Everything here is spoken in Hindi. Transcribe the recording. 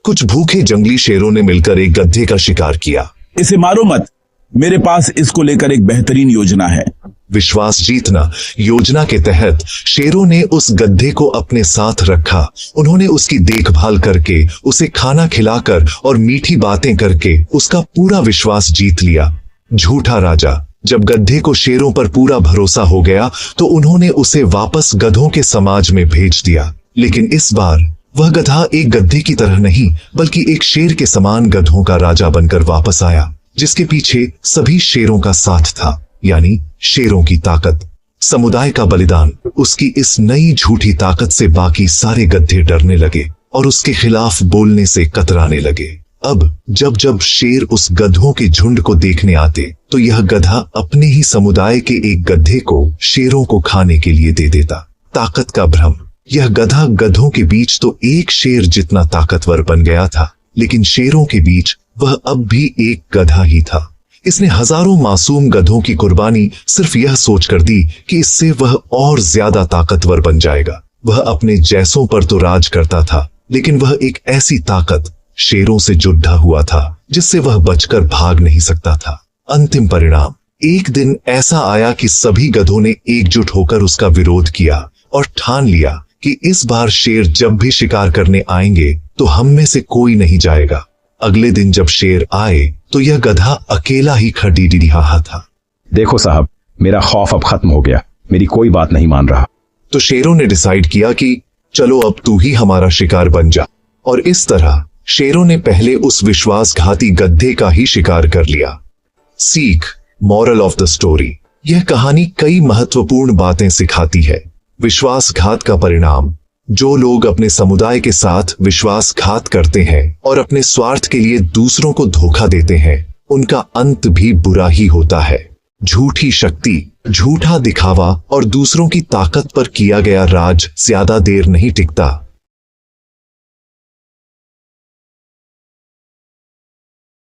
कुछ भूखे जंगली शेरों ने मिलकर एक गधे का शिकार किया। इसे मारो मत, मेरे पास इसको लेकर एक बेहतरीन योजना है। विश्वास जीतना योजना के तहत शेरों ने उस गधे को अपने साथ रखा। उन्होंने उसकी देखभाल करके, उसे खाना खिलाकर और मीठी बातें करके उसका पूरा विश्वास जीत लिया। झूठा राजा। जब गधे को शेरों पर पूरा भरोसा हो गया तो उन्होंने उसे वापस गधों के समाज में भेज दिया। लेकिन इस बार वह गधा एक गधे की तरह नहीं बल्कि एक शेर के समान गधों का राजा बनकर वापस आया, जिसके पीछे सभी शेरों का साथ था, यानी शेरों की ताकत, समुदाय का बलिदान। उसकी इस नई झूठी ताकत से बाकी सारे गधे डरने लगे और उसके खिलाफ बोलने से कतराने लगे। अब जब जब शेर उस गधों के झुंड को देखने आते तो यह गधा अपने ही समुदाय के एक गधे को शेरों को खाने के लिए दे देता। ताकत का भ्रम। यह गधा गधों के बीच तो एक शेर जितना ताकतवर बन गया था, लेकिन शेरों के बीच वह अब भी एक गधा ही था। इसने हजारों मासूम गधों की कुर्बानी सिर्फ यह सोचकर दी कि इससे वह और ज्यादा ताकतवर बन जाएगा। वह अपने जैसों पर तो राज करता था, लेकिन वह एक ऐसी ताकत शेरों से जुड़ा हुआ था जिससे वह बचकर भाग नहीं सकता था। अंतिम परिणाम। एक दिन ऐसा आया कि सभी गधों ने एकजुट होकर उसका विरोध किया और ठान लिया कि इस बार शेर जब भी शिकार करने आएंगे तो हम में से कोई नहीं जाएगा। अगले दिन जब शेर आए तो यह गधा अकेला ही खड़ी रहा था। देखो साहब, मेरा खौफ अब खत्म हो गया, मेरी कोई बात नहीं मान रहा। तो शेरों ने डिसाइड किया कि चलो अब तू ही हमारा शिकार बन जा। और इस तरह शेरों ने पहले उस विश्वासघाती गधे का ही शिकार कर लिया। सीख, मॉरल ऑफ द स्टोरी। यह कहानी कई महत्वपूर्ण बातें सिखाती है। विश्वासघात का परिणाम। जो लोग अपने समुदाय के साथ विश्वासघात करते हैं और अपने स्वार्थ के लिए दूसरों को धोखा देते हैं, उनका अंत भी बुरा ही होता है। झूठी शक्ति, झूठा दिखावा और दूसरों की ताकत पर किया गया राज ज्यादा देर नहीं टिकता।